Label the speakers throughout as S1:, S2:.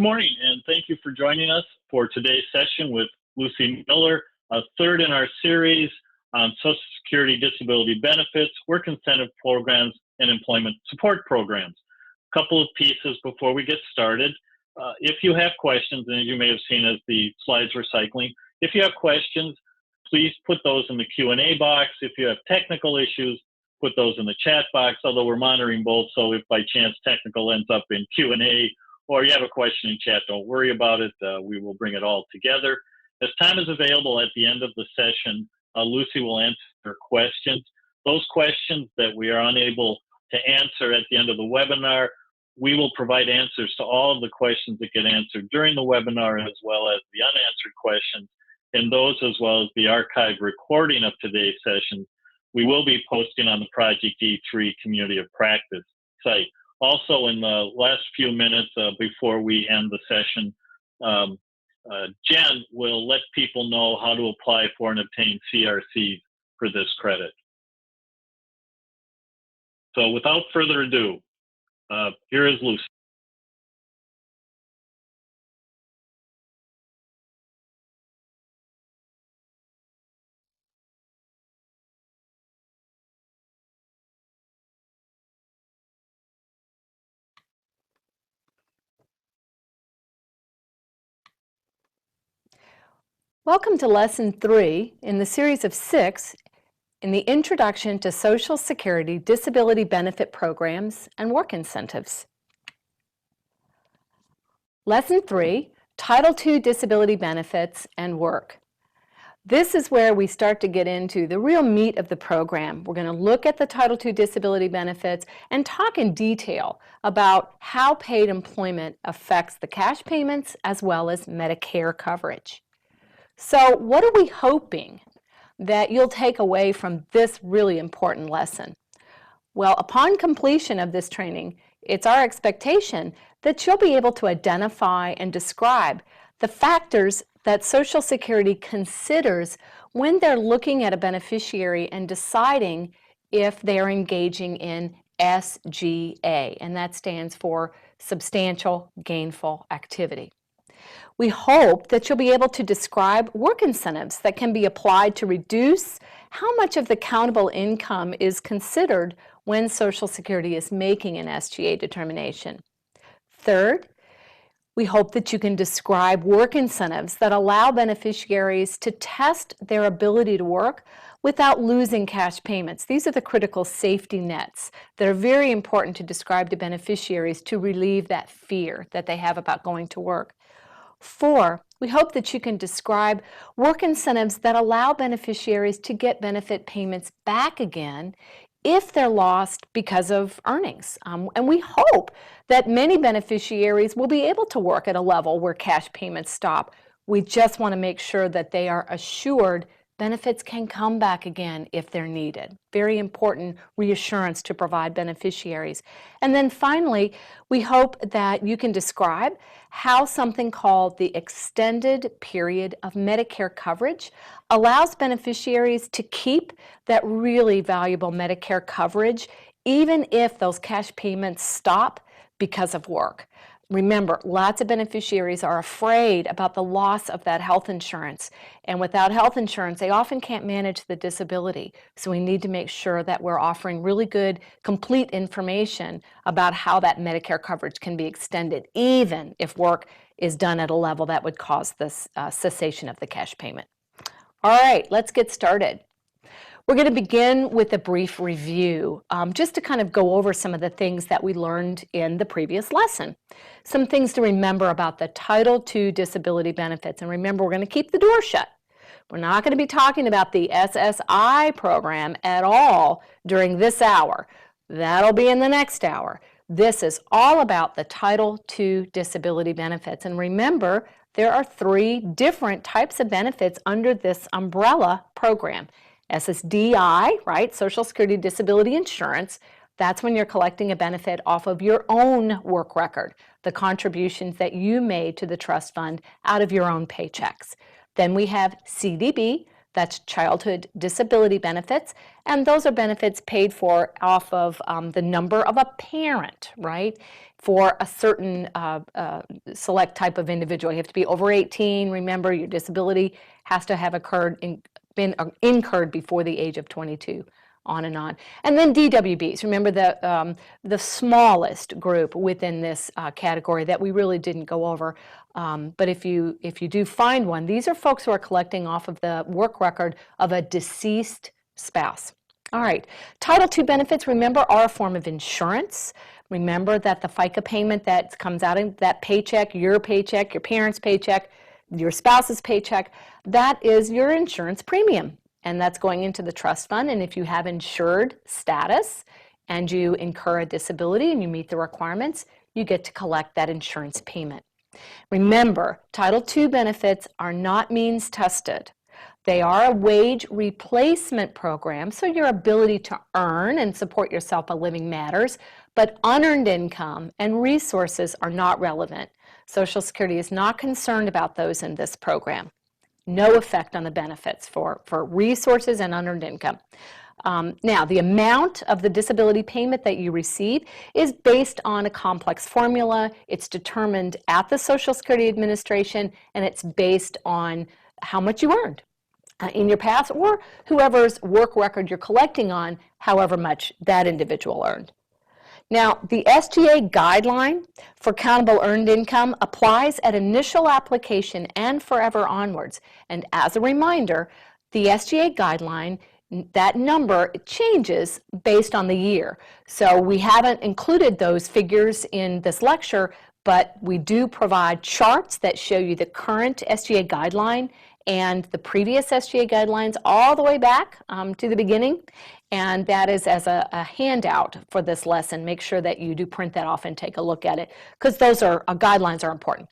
S1: Good morning, and thank you for joining us for today's session with Lucy Miller, a third in our series on Social Security disability benefits, work incentive programs, and employment support programs. A couple of pieces before we get started. If you have questions, and as you may have seen as the slides were cycling, if you have questions, please put those in the Q&A box. If you have technical issues, put those in the chat box, although we're monitoring both, so if by chance technical ends up in Q&A or you have a question in chat, don't worry about it. We will bring it all together. As time is available at the end of the session, Lucy will answer questions. Those questions that we are unable to answer at the end of the webinar, we will provide answers to all of the questions that get answered during the webinar, as well as the unanswered questions, and those as well as the archived recording of today's session we will be posting on the Project E3 Community of Practice site. Also, in the last few minutes before we end the session, Jen will let people know how to apply for and obtain CRCs for this credit. So without further ado, here is Lucy.
S2: Welcome to Lesson 3 in the series of 6 in the Introduction to Social Security Disability Benefit Programs and Work Incentives. Lesson 3, Title II Disability Benefits and Work. This is where we start to get into the real meat of the program. We're going to look at the Title II disability benefits and talk in detail about how paid employment affects the cash payments as well as Medicare coverage. So what are we hoping that you'll take away from this really important lesson? Well, upon completion of this training, it's our expectation that you'll be able to identify and describe the factors that Social Security considers when they're looking at a beneficiary and deciding if they're engaging in SGA, and that stands for Substantial Gainful Activity. We hope that you'll be able to describe work incentives that can be applied to reduce how much of the countable income is considered when Social Security is making an SGA determination. Third, we hope that you can describe work incentives that allow beneficiaries to test their ability to work without losing cash payments. These are the critical safety nets that are very important to describe to beneficiaries to relieve that fear that they have about going to work. 4, we hope that you can describe work incentives that allow beneficiaries to get benefit payments back again if they're lost because of earnings. And we hope that many beneficiaries will be able to work at a level where cash payments stop. We just want to make sure that they are assured benefits can come back again if they're needed. Very important reassurance to provide beneficiaries. And then finally, we hope that you can describe how something called the extended period of Medicare coverage allows beneficiaries to keep that really valuable Medicare coverage even if those cash payments stop because of work. Remember, lots of beneficiaries are afraid about the loss of that health insurance, and without health insurance, they often can't manage the disability. So we need to make sure that we're offering really good, complete information about how that Medicare coverage can be extended, even if work is done at a level that would cause this cessation of the cash payment. All right, let's get started. We're going to begin with a brief review, just to kind of go over some of the things that we learned in the previous lesson. Some things to remember about the Title II disability benefits. And remember, we're going to keep the door shut. We're not going to be talking about the SSI program at all during this hour. That'll be in the next hour. This is all about the Title II disability benefits. And remember, there are 3 different types of benefits under this umbrella program. SSDI, right, Social Security Disability Insurance, that's when you're collecting a benefit off of your own work record, the contributions that you made to the trust fund out of your own paychecks. Then we have CDB, that's Childhood Disability Benefits, and those are benefits paid for off of the number of a parent, right? for a certain select type of individual. You have to be over 18. Remember, your disability has to have been incurred before the age of 22, on and on. And then DWBs, remember the smallest group within this category that we really didn't go over. But if you do find one, these are folks who are collecting off of the work record of a deceased spouse. All right, Title II benefits, remember, are a form of insurance. Remember that the FICA payment that comes out of that paycheck, your parents' paycheck, your spouse's paycheck, that is your insurance premium. And that's going into the trust fund. And if you have insured status and you incur a disability and you meet the requirements, you get to collect that insurance payment. Remember, Title II benefits are not means tested. They are a wage replacement program, so your ability to earn and support yourself a living matters, but unearned income and resources are not relevant. Social Security is not concerned about those in this program. No effect on the benefits for resources and unearned income. Now, the amount of the disability payment that you receive is based on a complex formula. It's determined at the Social Security Administration, and it's based on how much you earned in your past, or whoever's work record you're collecting on, however much that individual earned. Now, the SGA guideline for countable earned income applies at initial application and forever onwards. And as a reminder, the SGA guideline, that number changes based on the year. So we haven't included those figures in this lecture, but we do provide charts that show you the current SGA guideline and the previous SGA guidelines all the way back to the beginning. And that is as a handout for this lesson. Make sure that you do print that off and take a look at it, because those guidelines are important.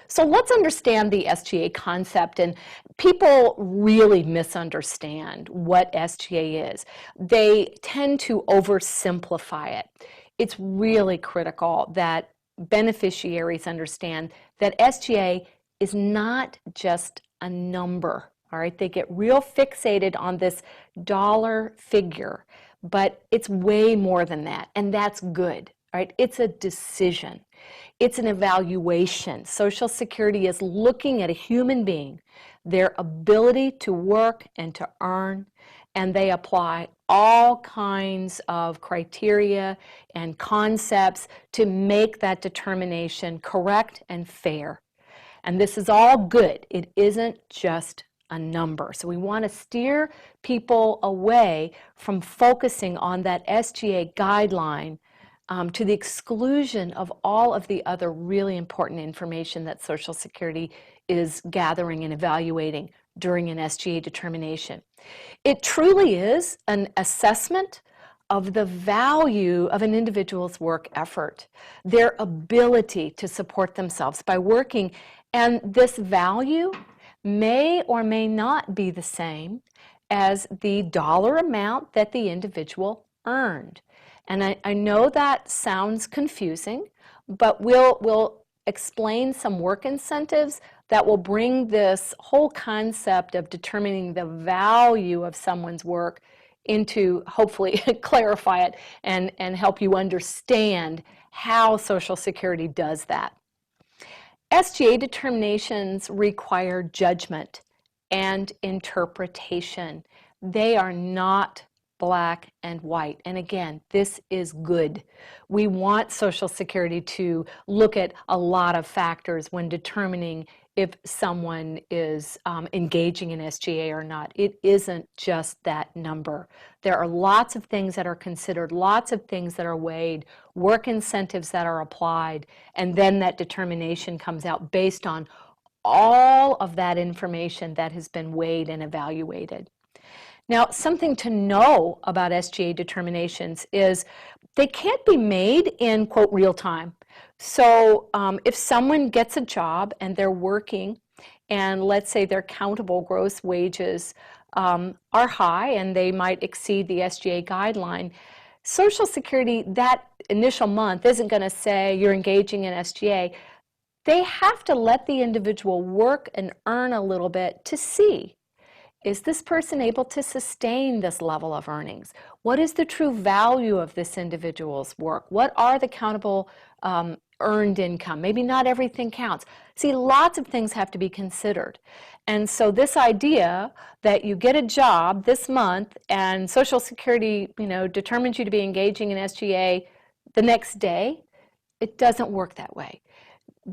S2: So let's understand the SGA concept, and people really misunderstand what SGA is. They tend to oversimplify it. It's really critical that beneficiaries understand that SGA is not just a number. All right, they get real fixated on this dollar figure, but it's way more than that, and that's good. All right, it's a decision. It's an evaluation. Social Security is looking at a human being, their ability to work and to earn, and they apply all kinds of criteria and concepts to make that determination correct and fair. And this is all good. It isn't just a number. So we want to steer people away from focusing on that SGA guideline to the exclusion of all of the other really important information that Social Security is gathering and evaluating during an SGA determination. It truly is an assessment of the value of an individual's work effort, their ability to support themselves by working, and this value may or may not be the same as the dollar amount that the individual earned. And I know that sounds confusing, but we'll explain some work incentives that will bring this whole concept of determining the value of someone's work into, hopefully clarify it and help you understand how Social Security does that. SGA determinations require judgment and interpretation. They are not black and white. And again, this is good. We want Social Security to look at a lot of factors when determining if someone is engaging in SGA or not. It isn't just that number. There are lots of things that are considered, lots of things that are weighed, work incentives that are applied, and then that determination comes out based on all of that information that has been weighed and evaluated. Now, something to know about SGA determinations is they can't be made in, quote, real time. So if someone gets a job and they're working, and let's say their countable gross wages are high and they might exceed the SGA guideline, Social Security that initial month isn't going to say you're engaging in SGA. They have to let the individual work and earn a little bit to see. Is this person able to sustain this level of earnings? What is the true value of this individual's work? What are the countable earned income? Maybe not everything counts. See, lots of things have to be considered. And so this idea that you get a job this month and Social Security, determines you to be engaging in SGA the next day, it doesn't work that way.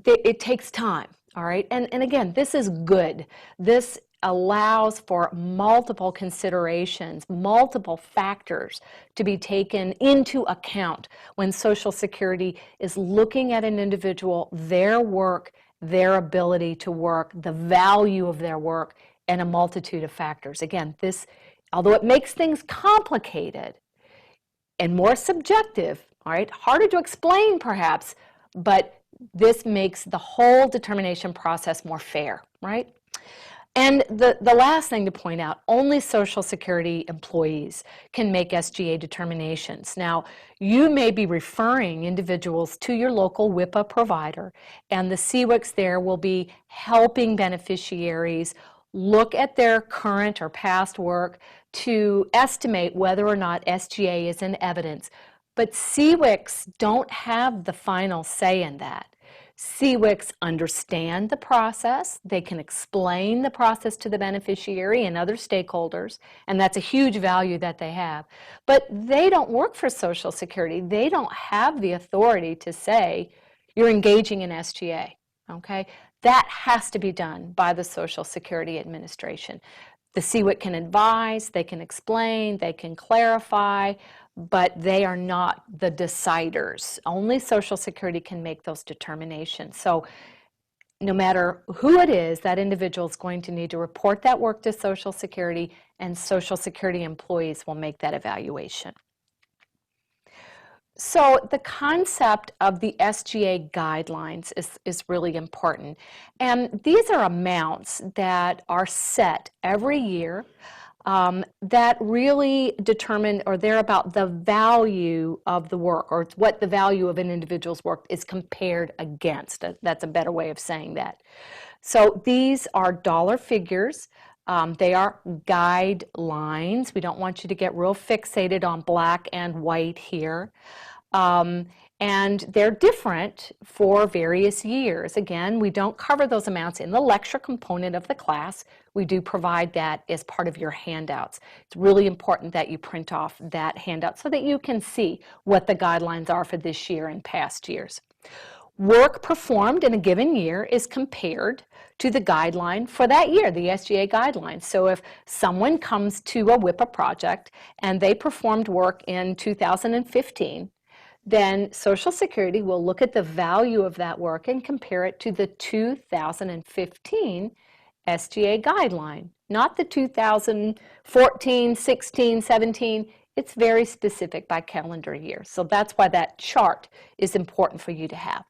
S2: It takes time, all right? And again, this is good. This allows for multiple considerations, multiple factors to be taken into account when Social Security is looking at an individual, their work, their ability to work, the value of their work, and a multitude of factors. Again, this, although it makes things complicated and more subjective, all right, harder to explain perhaps, but this makes the whole determination process more fair, right? And the last thing to point out, only Social Security employees can make SGA determinations. Now, you may be referring individuals to your local WIPA provider, and the CWICs there will be helping beneficiaries look at their current or past work to estimate whether or not SGA is in evidence. But CWICs don't have the final say in that. CWICs understand the process, they can explain the process to the beneficiary and other stakeholders, and that's a huge value that they have. But they don't work for Social Security. They don't have the authority to say, you're engaging in SGA, okay? That has to be done by the Social Security Administration. The CWIC can advise, they can explain, they can clarify, but they are not the deciders. Only Social Security can make those determinations. So no matter who it is, that individual is going to need to report that work to Social Security, and Social Security employees will make that evaluation. So the concept of the SGA guidelines is really important. And these are amounts that are set every year that really determine, or they're about the value of the work, or it's what the value of an individual's work is compared against. That's a better way of saying that. So these are dollar figures. They are guidelines. We don't want you to get real fixated on black and white here. And they're different for various years. Again, we don't cover those amounts in the lecture component of the class. We do provide that as part of your handouts. It's really important that you print off that handout so that you can see what the guidelines are for this year and past years. Work performed in a given year is compared to the guideline for that year, the SGA guidelines. So if someone comes to a WIPA project and they performed work in 2015, then Social Security will look at the value of that work and compare it to the 2015 SGA guideline, not the 2014, 16, 17. It's very specific by calendar year. So that's why that chart is important for you to have.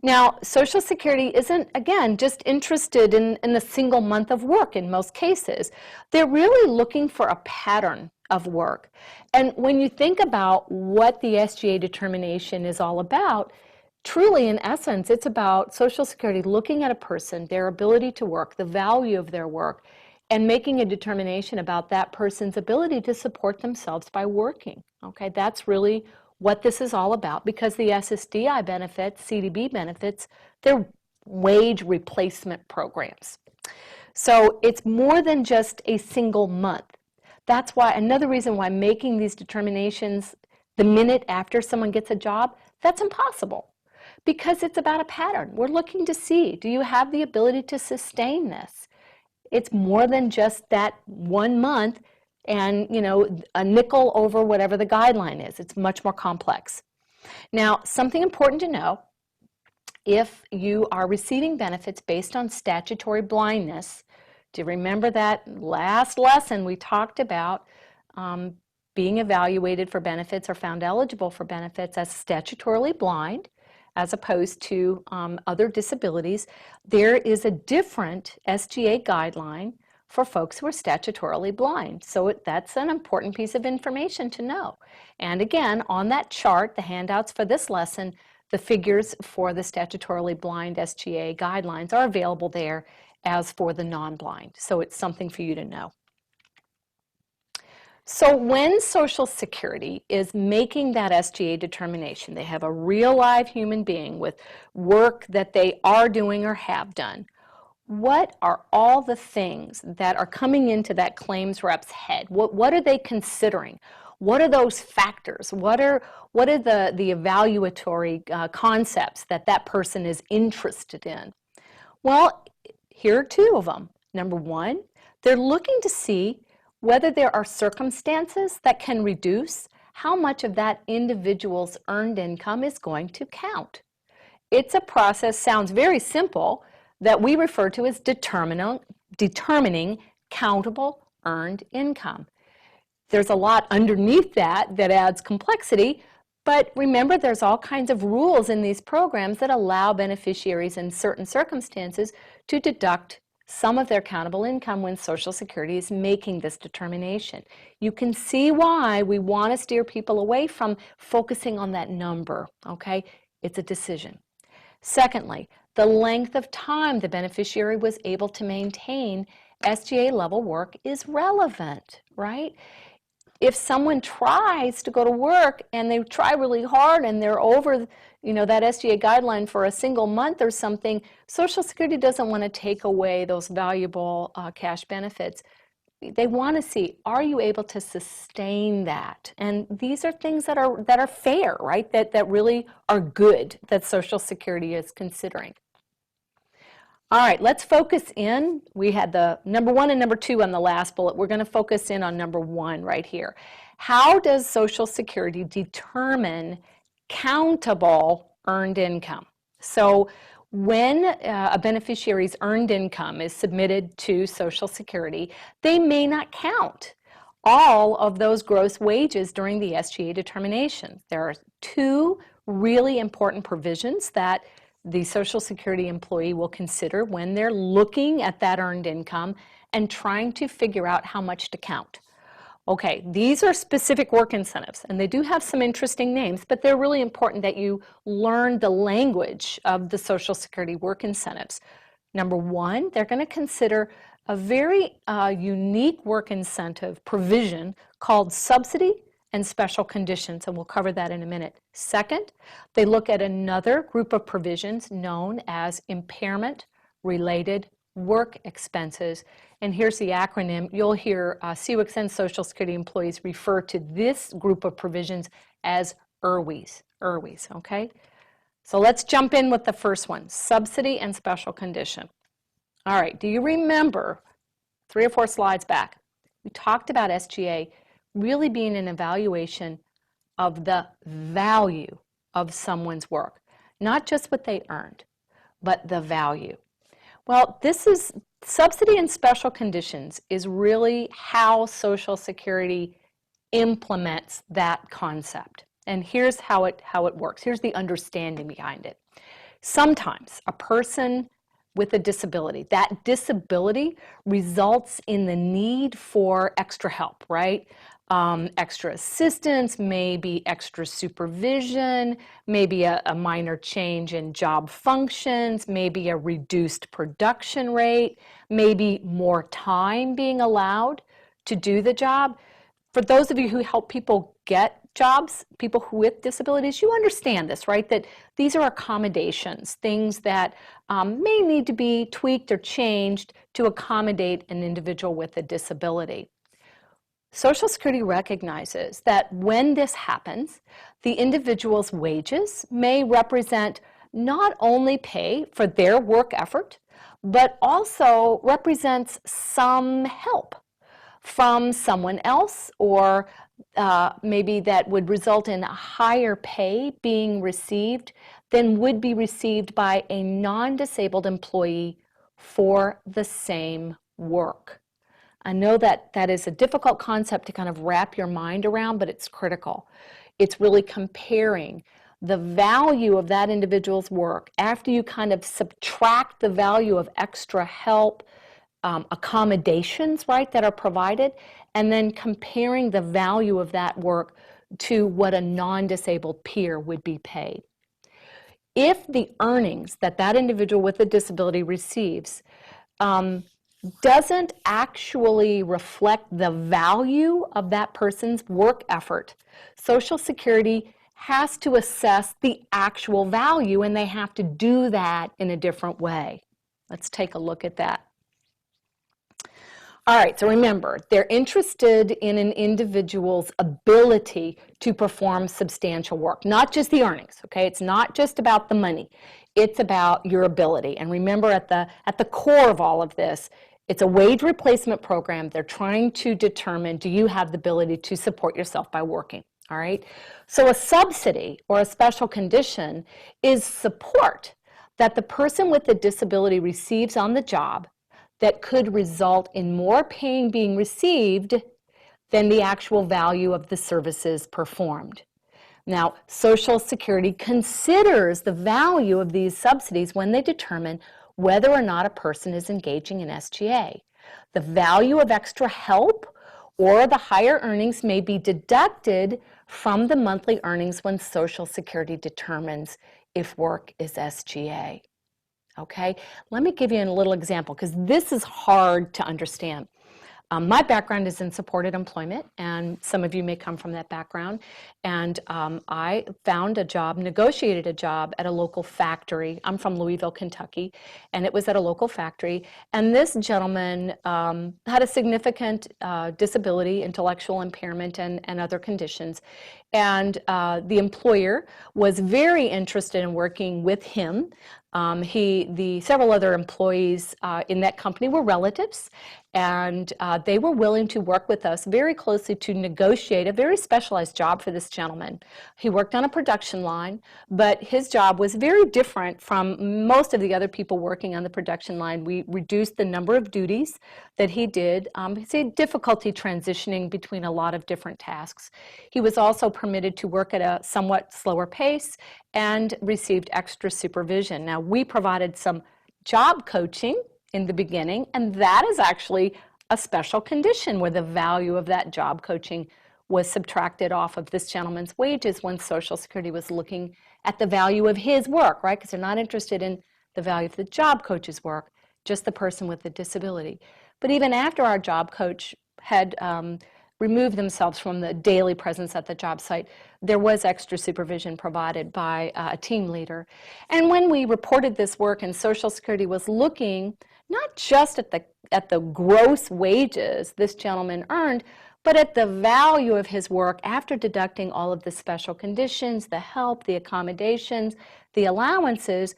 S2: Now, Social Security isn't, again, just interested in a single month of work in most cases. They're really looking for a pattern of work. And when you think about what the SGA determination is all about, truly, in essence, it's about Social Security looking at a person, their ability to work, the value of their work, and making a determination about that person's ability to support themselves by working. Okay, that's really what this is all about, because the SSDI benefits, CDB benefits, they're wage replacement programs. So it's more than just a single month. That's why, another reason why making these determinations the minute after someone gets a job, that's impossible, because it's about a pattern. We're looking to see, do you have the ability to sustain this? It's more than just that 1 month and, a nickel over whatever the guideline is. It's much more complex. Now, something important to know, if you are receiving benefits based on statutory blindness, do you remember that last lesson we talked about being evaluated for benefits or found eligible for benefits as statutorily blind as opposed to other disabilities? There is a different SGA guideline for folks who are statutorily blind. So that's an important piece of information to know. And again, on that chart, the handouts for this lesson, The figures for the statutorily blind SGA guidelines are available there as for the non-blind, so it's something for you to know. So when Social Security is making that SGA determination, they have a real live human being with work that they are doing or have done. What are all the things that are coming into that claims rep's head? What are they considering? What are those factors? What are the evaluatory concepts that that person is interested in? Well, here are two of them. Number one, they're looking to see whether there are circumstances that can reduce how much of that individual's earned income is going to count. It's a process, sounds very simple, that we refer to as determining countable earned income. There's a lot underneath that adds complexity, but remember there's all kinds of rules in these programs that allow beneficiaries in certain circumstances to deduct some of their countable income when Social Security is making this determination. You can see why we want to steer people away from focusing on that number, okay? It's a decision. Secondly, the length of time the beneficiary was able to maintain SGA level work is relevant, right? If someone tries to go to work and they try really hard and they're over, that SGA guideline for a single month or something, Social Security doesn't want to take away those valuable cash benefits. They want to see, are you able to sustain that? And these are things that are fair, right? That really are good that Social Security is considering. All right, let's focus in. We had the number one and number two on the last bullet. We're going to focus in on number one right here. How does Social Security determine countable earned income? So when a beneficiary's earned income is submitted to Social Security, they may not count all of those gross wages during the SGA determination. There are two really important provisions that the Social Security employee will consider when they're looking at that earned income and trying to figure out how much to count. Okay, these are specific work incentives, and they do have some interesting names, but they're really important that you learn the language of the Social Security work incentives. Number one, they're going to consider a very unique work incentive provision called subsidy and special conditions, and we'll cover that in a minute. Second, they look at another group of provisions known as impairment-related work expenses. And here's the acronym. You'll hear CWICs and Social Security employees refer to this group of provisions as IRWIs. IRWIs, okay? So let's jump in with the first one, subsidy and special condition. All right, do you remember 3 or 4 slides back? We talked about SGA really being an evaluation of the value of someone's work, not just what they earned, but the value. Well, this is subsidy and special conditions is really how Social Security implements that concept. And here's how it works. Here's the understanding behind it. Sometimes a person with a disability, that disability results in the need for extra help, right? Extra assistance, maybe extra supervision, maybe a minor change in job functions, maybe a reduced production rate, maybe more time being allowed to do the job. For those of you who help people get jobs, people with disabilities, you understand this, right? That these are accommodations, things that may need to be tweaked or changed to accommodate an individual with a disability. Social Security recognizes that when this happens, the individual's wages may represent not only pay for their work effort, but also represents some help from someone else, or maybe that would result in a higher pay being received than would be received by a non-disabled employee for the same work. I know that that is a difficult concept to kind of wrap your mind around, but it's critical. It's really comparing the value of that individual's work after you kind of subtract the value of extra help, accommodations, right, that are provided, and then comparing the value of that work to what a non-disabled peer would be paid. if the earnings that that individual with a disability receives doesn't actually reflect the value of that person's work effort, Social Security has to assess the actual value, and they have to do that in a different way. Let's take a look at that. All right, so remember, they're interested in an individual's ability to perform substantial work, not just the earnings, okay? It's not just about the money. It's about your ability. And remember, at the core of all of this, it's a wage replacement program. They're trying to determine, do you have the ability to support yourself by working, all right? So a subsidy or a special condition is support that the person with the disability receives on the job that could result in more pay being received than the actual value of the services performed. Now, Social Security considers the value of these subsidies when they determine whether or not a person is engaging in SGA. The value of extra help or the higher earnings may be deducted from the monthly earnings when Social Security determines if work is SGA. Okay, let me give you a little example because this is hard to understand. My background is in supported employment, and some of you may come from that background. And I found a job, negotiated a job at a local factory. I'm from Louisville, Kentucky, and it was at a local factory. And this gentleman had a significant disability, intellectual impairment, and other conditions. And the employer was very interested in working with him. Several other employees in that company were relatives, and they were willing to work with us very closely to negotiate a very specialized job for this gentleman. He worked on a production line, but his job was very different from most of the other people working on the production line. We reduced the number of duties that he did. He had difficulty transitioning between a lot of different tasks. He was also permitted to work at a somewhat slower pace and received extra supervision. Now, we provided some job coaching in the beginning, and that is actually a special condition where the value of that job coaching was subtracted off of this gentleman's wages when Social Security was looking at the value of his work, right? Because they're not interested in the value of the job coach's work, just the person with the disability. But even after our job coach had removed themselves from the daily presence at the job site, there was extra supervision provided by a team leader. And when we reported this work, and Social Security was looking not just at the gross wages this gentleman earned, but at the value of his work after deducting all of the special conditions, the help, the accommodations, the allowances,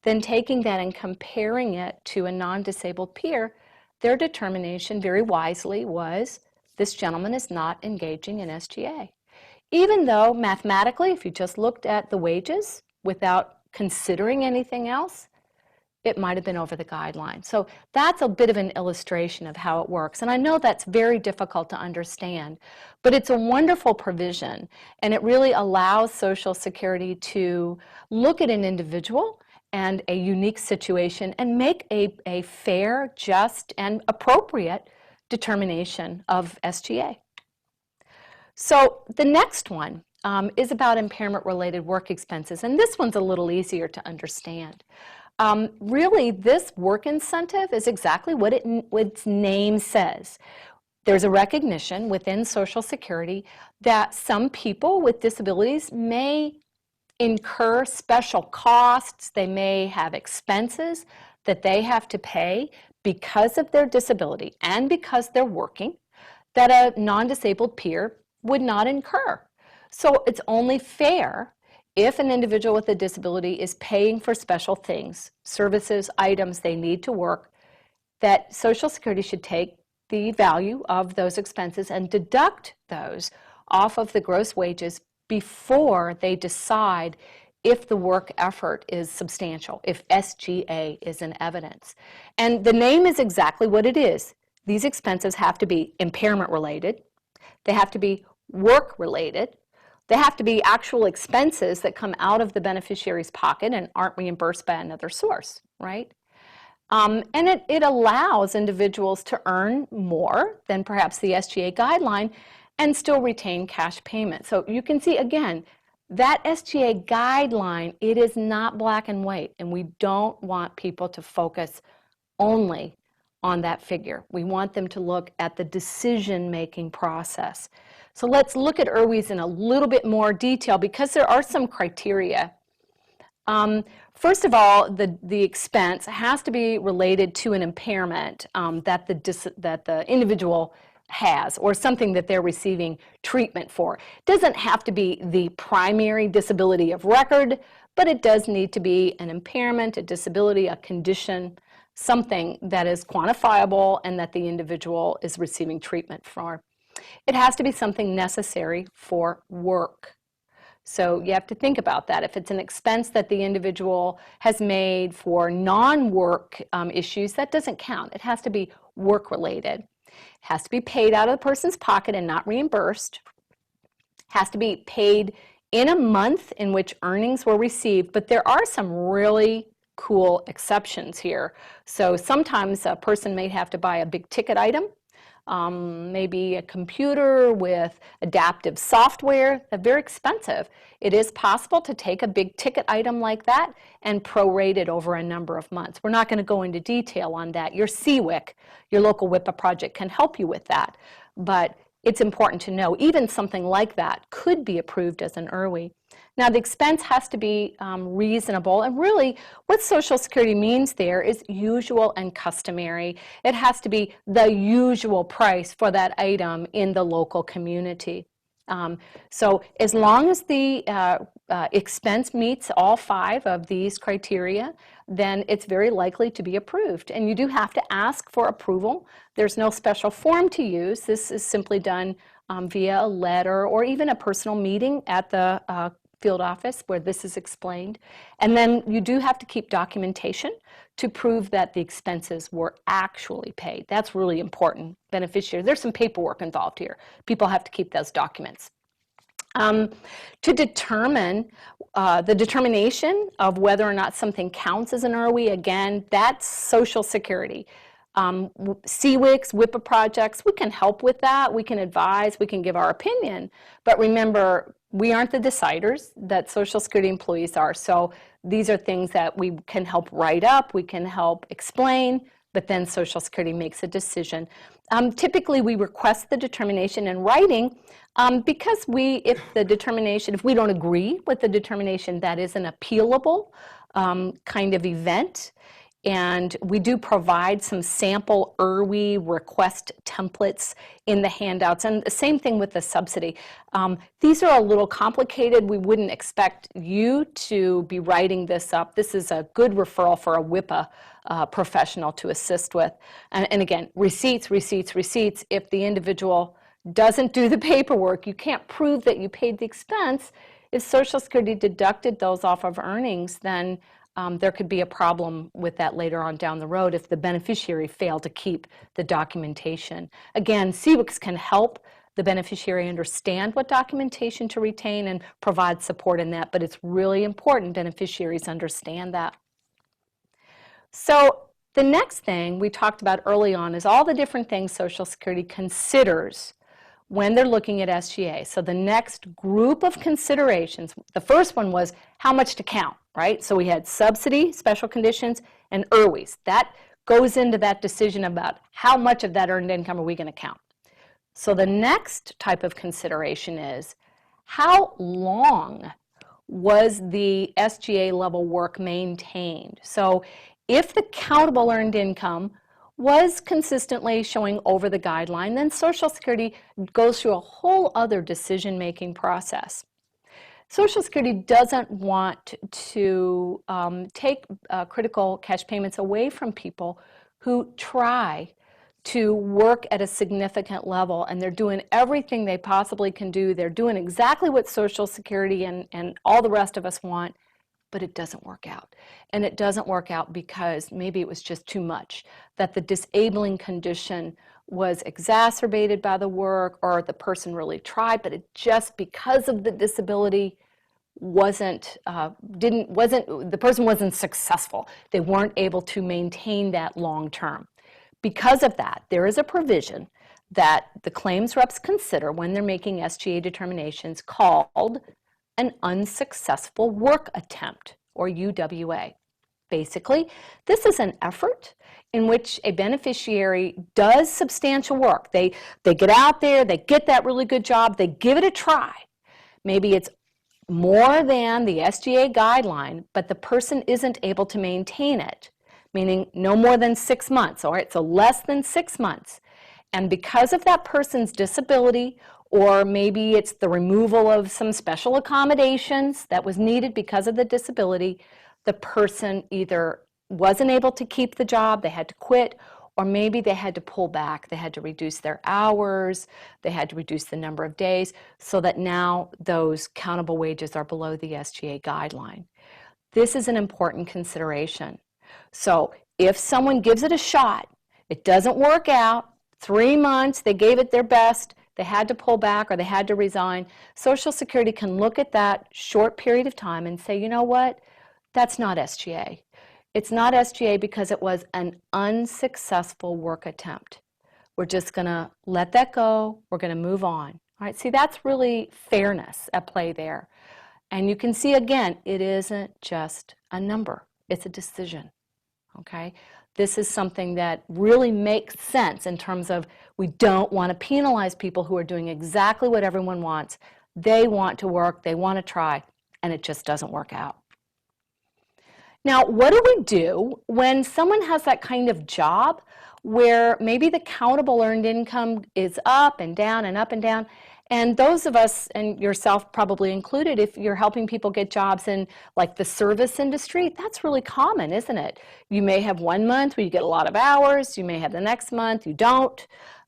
S2: then taking that and comparing it to a non-disabled peer, their determination very wisely was this gentleman is not engaging in SGA. Even though mathematically, if you just looked at the wages without considering anything else, it might have been over the guideline. So that's a bit of an illustration of how it works. And I know that's very difficult to understand, but it's a wonderful provision, and it really allows Social Security to look at an individual and a unique situation and make a fair, just, and appropriate determination of SGA. So the next one is about impairment-related work expenses, and this one's a little easier to understand. Really, this work incentive is exactly what its name says. There's a recognition within Social Security that some people with disabilities may incur special costs, they may have expenses that they have to pay because of their disability and because they're working that a non-disabled peer would not incur. So it's only fair if an individual with a disability is paying for special things, services, items they need to work, that Social Security should take the value of those expenses and deduct those off of the gross wages before they decide if the work effort is substantial, if SGA is in evidence. And the name is exactly what it is. These expenses have to be impairment related, they have to be work related, they have to be actual expenses that come out of the beneficiary's pocket and aren't reimbursed by another source, right? And it allows individuals to earn more than perhaps the SGA guideline and still retain cash payment. So you can see, again, That SGA guideline, it is not black and white, and we don't want people to focus only on that figure. We want them to look at the decision-making process. So let's look at IRWIs in a little bit more detail because there are some criteria. First of all, the expense has to be related to an impairment that the individual has or something that they're receiving treatment for. It doesn't have to be the primary disability of record, but it does need to be an impairment, a disability, a condition, something that is quantifiable and that the individual is receiving treatment for. It has to be something necessary for work. So you have to think about that. If it's an expense that the individual has made for non-work issues, that doesn't count. It has to be work-related. It has to be paid out of the person's pocket and not reimbursed. It has to be paid in a month in which earnings were received, but there are some really cool exceptions here. So sometimes a person may have to buy a big ticket item, maybe a computer with adaptive software. They're very expensive. It is possible to take a big ticket item like that and prorate it over a number of months. We're not going to go into detail on that. Your CWIC, your local WIPA project, can help you with that. But it's important to know even something like that could be approved as an IRWI. Now the expense has to be reasonable, and really what Social Security means there is usual and customary. It has to be the usual price for that item in the local community. So as long as the expense meets all 5 of these criteria, then it's very likely to be approved. And you do have to ask for approval. There's no special form to use. This is simply done via a letter or even a personal meeting at the field office where this is explained. And then you do have to keep documentation to prove that the expenses were actually paid. That's really important. Beneficiary, there's some paperwork involved here. People have to keep those documents. To determine the determination of whether or not something counts as an IRWI, again, that's Social Security. CWICs, WIPA projects, we can help with that. We can advise, we can give our opinion. But remember, we aren't the deciders that Social Security employees are. So these are things that we can help write up, we can help explain, but then Social Security makes a decision. Typically, we request the determination in writing because if we don't agree with the determination, that is an appealable kind of event. And we do provide some sample IRWI request templates in the handouts. And the same thing with the subsidy. These are a little complicated. We wouldn't expect you to be writing this up. This is a good referral for a WIPA professional to assist with. And again, receipts, receipts, receipts. If the individual doesn't do the paperwork, you can't prove that you paid the expense. If Social Security deducted those off of earnings, then there could be a problem with that later on down the road if the beneficiary failed to keep the documentation. Again, CWICs can help the beneficiary understand what documentation to retain and provide support in that, but it's really important beneficiaries understand that. So the next thing we talked about early on is all the different things Social Security considers when they're looking at SGA. So the next group of considerations, the first one was how much to count, right? So we had subsidy, special conditions, and IRWIs. That goes into that decision about how much of that earned income are we going to count. So the next type of consideration is how long was the SGA level work maintained? So if the countable earned income was consistently showing over the guideline, then Social Security goes through a whole other decision-making process. Social Security doesn't want to take critical cash payments away from people who try to work at a significant level, and they're doing everything they possibly can do. They're doing exactly what Social Security and all the rest of us want, but it doesn't work out. And it doesn't work out because maybe it was just too much, that the disabling condition was exacerbated by the work, or the person really tried, but it just, because of the disability, the person wasn't successful. They weren't able to maintain that long term. Because of that, there is a provision that the claims reps consider when they're making SGA determinations called an unsuccessful work attempt, or UWA. Basically, this is an effort in which a beneficiary does substantial work. They get out there, they get that really good job, they give it a try. Maybe it's more than the SGA guideline, but the person isn't able to maintain it, meaning no more than 6 months, all right, so less than 6 months. And because of that person's disability, or maybe it's the removal of some special accommodations that was needed because of the disability, the person either wasn't able to keep the job, they had to quit, or maybe they had to pull back, they had to reduce their hours, they had to reduce the number of days, so that now those countable wages are below the SGA guideline. This is an important consideration. So if someone gives it a shot, it doesn't work out, 3 months, they gave it their best, they had to pull back or they had to resign, Social Security can look at that short period of time and say, you know what, that's not SGA. It's not SGA because it was an unsuccessful work attempt. We're just going to let that go. We're going to move on. All right, see, that's really fairness at play there. And you can see, again, it isn't just a number. It's a decision, okay? This is something that really makes sense in terms of we don't want to penalize people who are doing exactly what everyone wants. They want to work, they want to try, and it just doesn't work out. Now, what do we do when someone has that kind of job where maybe the countable earned income is up and down and up and down? And those of us, and yourself probably included, if you're helping people get jobs in like the service industry, that's really common, isn't it? You may have 1 month where you get a lot of hours, you may have the next month you don't.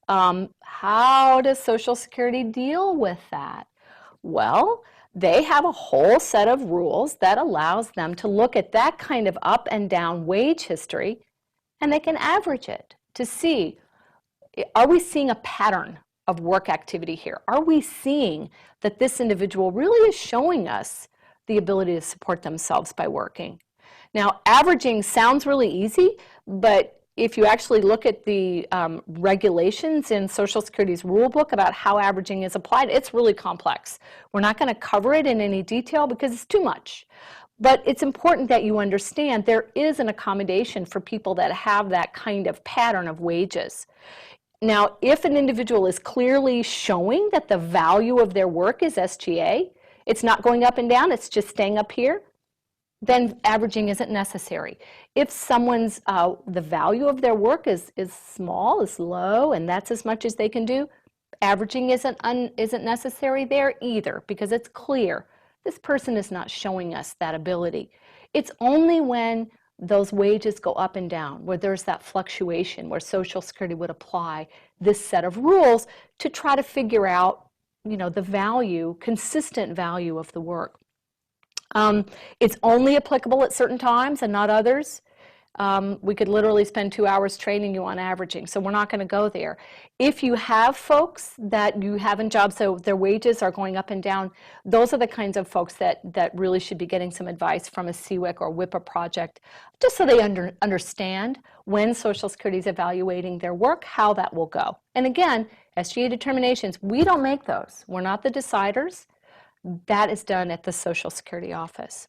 S2: How does Social Security deal with that? Well, they have a whole set of rules that allows them to look at that kind of up and down wage history, and they can average it to see, are we seeing a pattern of work activity here? Are we seeing that this individual really is showing us the ability to support themselves by working? Now, averaging sounds really easy, but if you actually look at the regulations in Social Security's rule book about how averaging is applied, it's really complex. We're not going to cover it in any detail because it's too much. But it's important that you understand there is an accommodation for people that have that kind of pattern of wages. Now, if an individual is clearly showing that the value of their work is SGA, it's not going up and down, it's just staying up here, then averaging isn't necessary. If someone's, the value of their work is small, is low, and that's as much as they can do, averaging isn't necessary there either, because it's clear this person is not showing us that ability. It's only when those wages go up and down, where there's that fluctuation, where Social Security would apply this set of rules to try to figure out, you know, the value, consistent value of the work. It's only applicable at certain times and not others. We could literally spend 2 hours training you on averaging, so we're not going to go there. If you have folks that you have in jobs so their wages are going up and down, those are the kinds of folks that really should be getting some advice from a CWIC or WIPA project, just so they understand when Social Security is evaluating their work, how that will go. And again, SGA determinations, we don't make those. We're not the deciders. That is done at the Social Security office.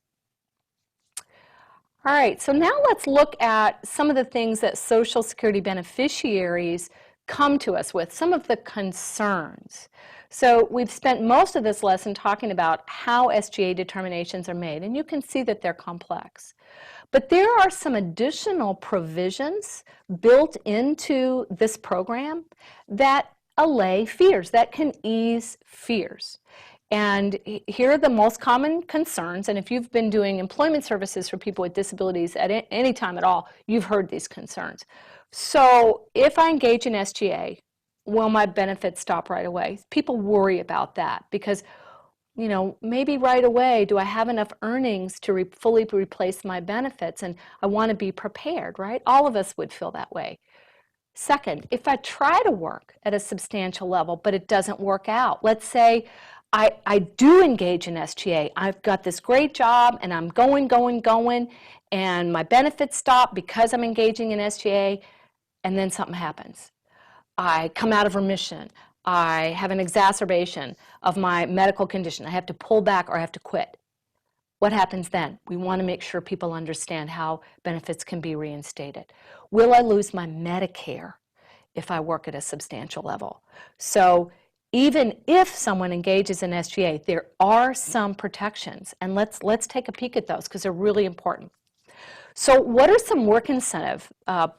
S2: All right, so now let's look at some of the things that Social Security beneficiaries come to us with, some of the concerns. So we've spent most of this lesson talking about how SGA determinations are made, and you can see that they're complex. But there are some additional provisions built into this program that allay fears, that can ease fears. And here are the most common concerns, and if you've been doing employment services for people with disabilities at any time at all, you've heard these concerns. So if I engage in SGA, will my benefits stop right away? People worry about that because, you know, maybe right away, do I have enough earnings to fully replace my benefits? And I want to be prepared, right? All of us would feel that way. Second, if I try to work at a substantial level, but it doesn't work out, let's say I do engage in SGA. I've got this great job and I'm going, and my benefits stop because I'm engaging in SGA, and then something happens. I come out of remission. I have an exacerbation of my medical condition, I have to pull back or I have to quit. What happens then? We want to make sure people understand how benefits can be reinstated. Will I lose my Medicare if I work at a substantial level? So even if someone engages in SGA, there are some protections, and let's take a peek at those because they're really important. So what are some work incentive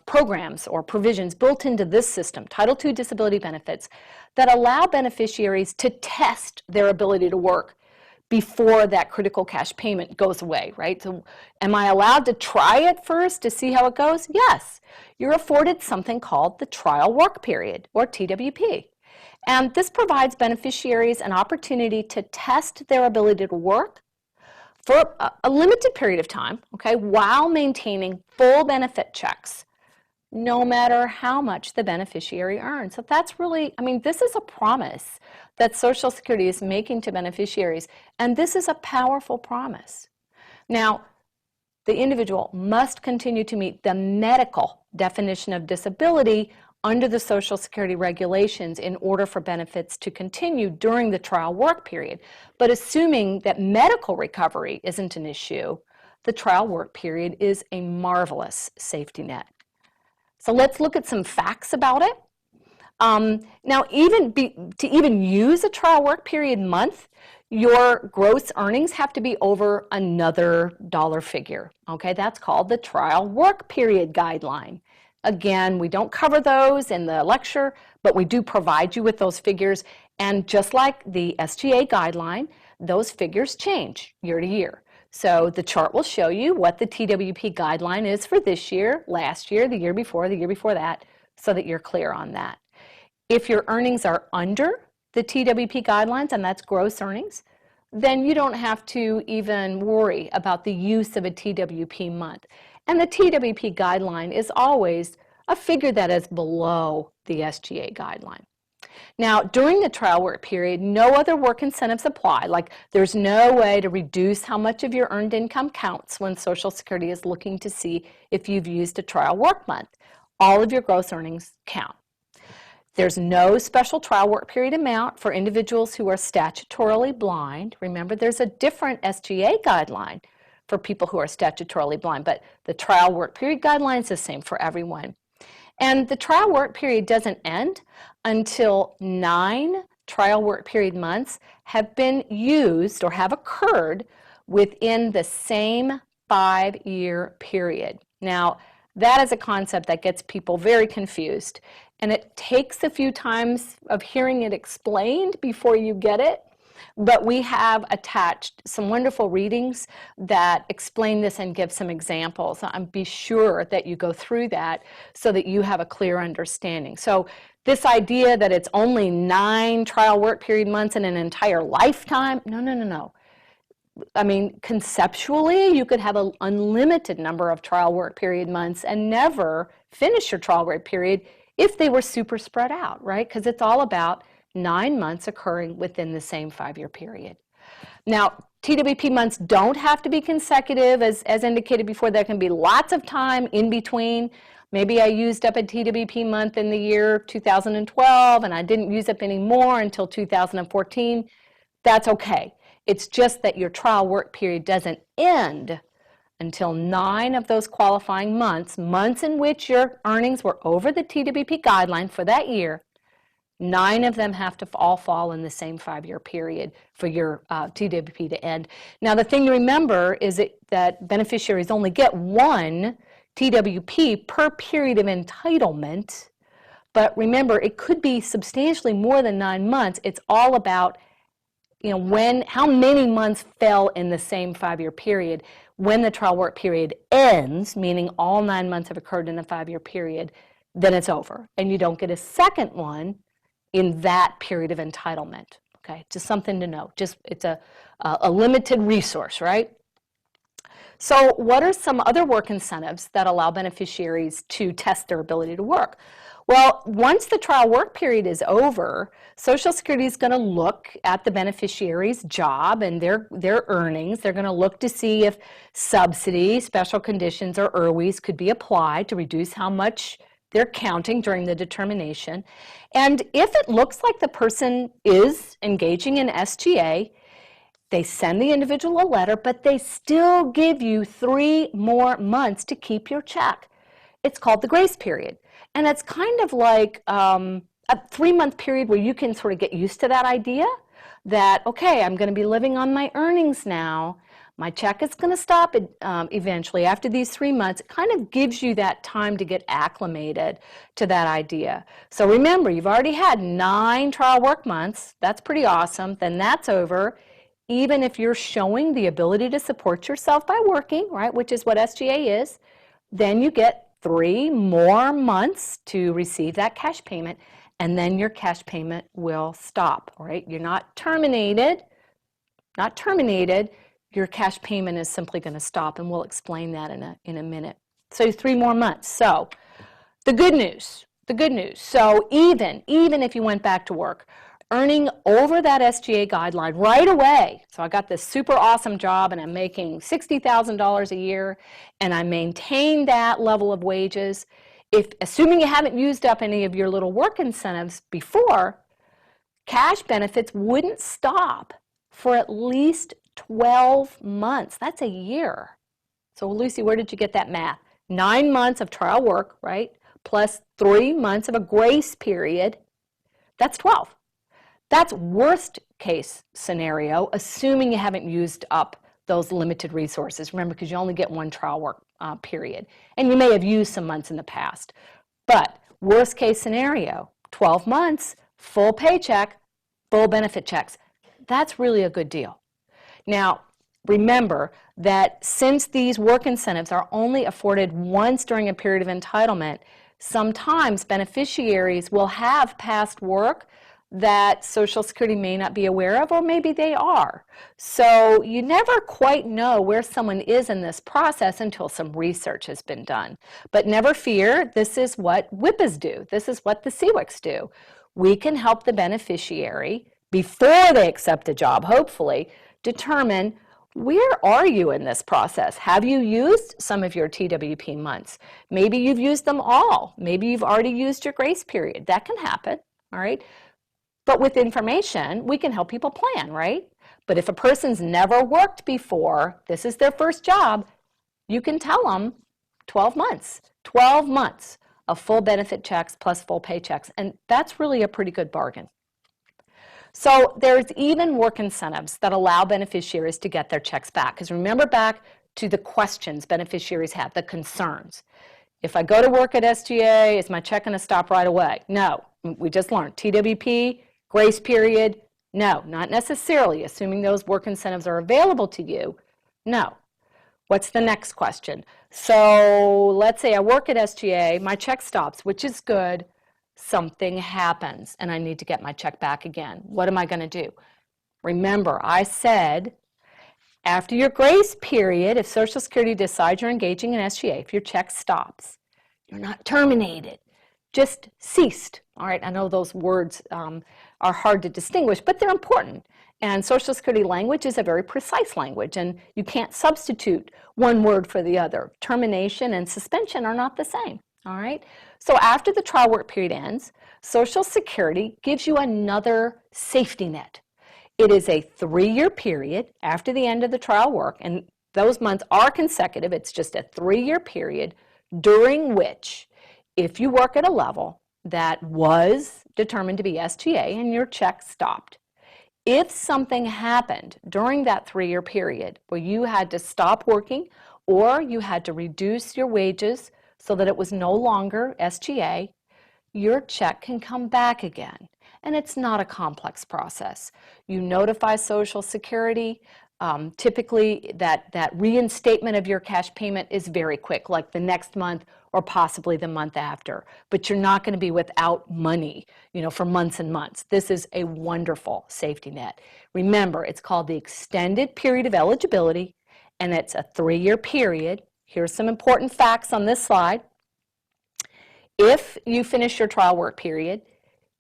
S2: programs or provisions built into this system, Title II disability benefits, that allow beneficiaries to test their ability to work before that critical cash payment goes away, right? So am I allowed to try it first to see how it goes? Yes. You're afforded something called the trial work period, or TWP. And this provides beneficiaries an opportunity to test their ability to work for a limited period of time, okay, while maintaining full benefit checks, no matter how much the beneficiary earns. So that's really, I mean, this is a promise that Social Security is making to beneficiaries, and this is a powerful promise. Now, the individual must continue to meet the medical definition of disability under the Social Security regulations in order for benefits to continue during the trial work period. But assuming that medical recovery isn't an issue, the trial work period is a marvelous safety net. So let's look at some facts about it. Now, to even use a trial work period month, your gross earnings have to be over another dollar figure. Okay, that's called the trial work period guideline. Again, we don't cover those in the lecture, but we do provide you with those figures. And just like the SGA guideline, those figures change year to year. So the chart will show you what the TWP guideline is for this year, last year, the year before that, so that you're clear on that. If your earnings are under the TWP guidelines, and that's gross earnings, then you don't have to even worry about the use of a TWP month. And the TWP guideline is always a figure that is below the SGA guideline. Now, during the trial work period, no other work incentives apply. Like, there's no way to reduce how much of your earned income counts when Social Security is looking to see if you've used a trial work month. All of your gross earnings count. There's no special trial work period amount for individuals who are statutorily blind. Remember, there's a different SGA guideline for people who are statutorily blind, but the trial work period guideline is the same for everyone. And the trial work period doesn't end until 9 trial work period months have been used or have occurred within the same 5-year period. Now, that is a concept that gets people very confused, and it takes a few times of hearing it explained before you get it. But we have attached some wonderful readings that explain this and give some examples. Be sure that you go through that so that you have a clear understanding. So this idea that it's only 9 trial work period months in an entire lifetime, no. I mean, conceptually, you could have an unlimited number of trial work period months and never finish your trial work period if they were super spread out, right? Because it's all about 9 months occurring within the same 5-year period. Now, TWP months don't have to be consecutive. As indicated before, there can be lots of time in between. Maybe I used up a TWP month in the year 2012 and I didn't use up any more until 2014. That's okay. It's just that your trial work period doesn't end until 9 of those qualifying months in which your earnings were over the TWP guideline for that year. 9 of them have to all fall in the same 5-year period for your TWP to end. Now, the thing to remember is that beneficiaries only get 1 TWP per period of entitlement. But remember, it could be substantially more than 9 months. It's all about, how many months fell in the same 5-year period. When the trial work period ends, meaning all 9 months have occurred in the 5-year period, then it's over, and you don't get a second one in that period of entitlement. Okay, just something to know. It's a limited resource, right? So what are some other work incentives that allow beneficiaries to test their ability to work? Well, once the trial work period is over, Social Security is going to look at the beneficiary's job and their earnings. They're going to look to see if subsidy, special conditions, or IRWIs could be applied to reduce how much They're counting during the determination. And if it looks like the person is engaging in SGA, they send the individual a letter, but they still give you 3 more months to keep your check. It's called the grace period. And it's kind of like a 3-month period where you can sort of get used to that idea that, okay, I'm going to be living on my earnings now. My check is going to stop eventually after these 3 months. It kind of gives you that time to get acclimated to that idea. So remember, you've already had 9 trial work months. That's pretty awesome. Then that's over. Even if you're showing the ability to support yourself by working, right, which is what SGA is, then you get 3 more months to receive that cash payment, and then your cash payment will stop, right? You're not terminated, your cash payment is simply going to stop, and we'll explain that in a minute. So 3 more months. So the good news, so even if you went back to work, earning over that SGA guideline right away, so I got this super awesome job and I'm making $60,000 a year and I maintain that level of wages, assuming you haven't used up any of your little work incentives before, cash benefits wouldn't stop for at least 12 months. That's a year. So Lucy, where did you get that math? 9 months of trial work, right? Plus 3 months of a grace period. That's 12. That's worst case scenario, assuming you haven't used up those limited resources. Remember, because you only get 1 trial work period. And you may have used some months in the past. But worst case scenario, 12 months, full paycheck, full benefit checks. That's really a good deal. Now, remember that since these work incentives are only afforded once during a period of entitlement, sometimes beneficiaries will have past work that Social Security may not be aware of, or maybe they are. So you never quite know where someone is in this process until some research has been done. But never fear, this is what WIPAs do. This is what the CWICs do. We can help the beneficiary, before they accept a job, hopefully, determine where are you in this process? Have you used some of your TWP months? Maybe you've used them all. Maybe you've already used your grace period. That can happen, all right? But with information, we can help people plan, right? But if a person's never worked before, this is their first job, you can tell them 12 months of full benefit checks plus full paychecks. And that's really a pretty good bargain. So there's even work incentives that allow beneficiaries to get their checks back. Because remember back to the questions beneficiaries have, the concerns. If I go to work at SGA, is my check going to stop right away? No. We just learned TWP, grace period, no, not necessarily, assuming those work incentives are available to you, no. What's the next question? So let's say I work at SGA, my check stops, which is good, something happens and I need to get my check back again. What am I going to do? Remember, I said after your grace period, if Social Security decides you're engaging in SGA, if your check stops, you're not terminated, just ceased. All right, I know those words are hard to distinguish, but they're important. And Social Security language is a very precise language, and you can't substitute one word for the other. Termination and suspension are not the same. All right, so after the trial work period ends, Social Security gives you another safety net. It is a 3-year period after the end of the trial work, and those months are consecutive. It's just a 3-year period during which, if you work at a level that was determined to be SGA and your check stopped, if something happened during that 3-year period where you had to stop working or you had to reduce your wages so that it was no longer SGA, your check can come back again. And it's not a complex process. You notify Social Security. Typically, that reinstatement of your cash payment is very quick, like the next month or possibly the month after. But you're not going to be without money, for months and months. This is a wonderful safety net. Remember, it's called the extended period of eligibility, and it's a 3-year period. Here's some important facts on this slide. If you finish your trial work period,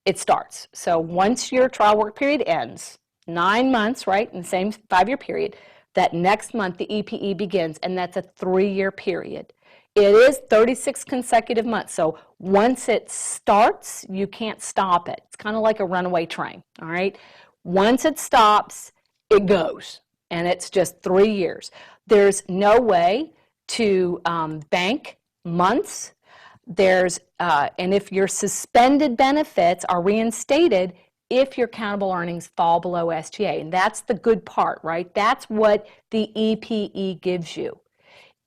S2: it starts. So once your trial work period ends, 9 months, right, in the same 5-year period, that next month the EPE begins, and that's a 3-year period. It is 36 consecutive months. So once it starts, you can't stop it. It's kind of like a runaway train, all right? Once it stops, it goes, and it's just 3 years. There's no way to bank months. And if your suspended benefits are reinstated, if your countable earnings fall below SGA, and that's the good part, right? That's what the EPE gives you.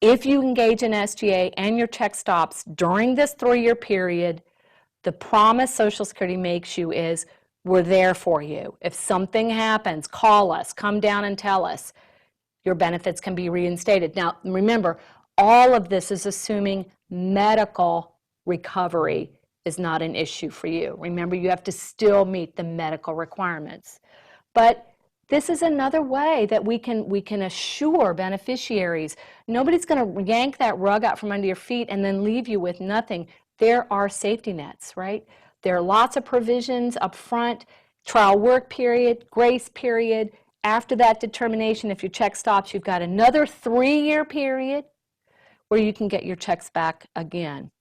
S2: If you engage in SGA and your check stops during this 3-year period, the promise Social Security makes you is, we're there for you. If something happens, call us, come down and tell us. Your benefits can be reinstated. Now, remember, all of this is assuming medical recovery is not an issue for you. Remember, you have to still meet the medical requirements. But this is another way that we can assure beneficiaries. Nobody's going to yank that rug out from under your feet and then leave you with nothing. There are safety nets, right? There are lots of provisions up front, trial work period, grace period. After that determination, if your check stops, you've got another 3-year period where you can get your checks back again.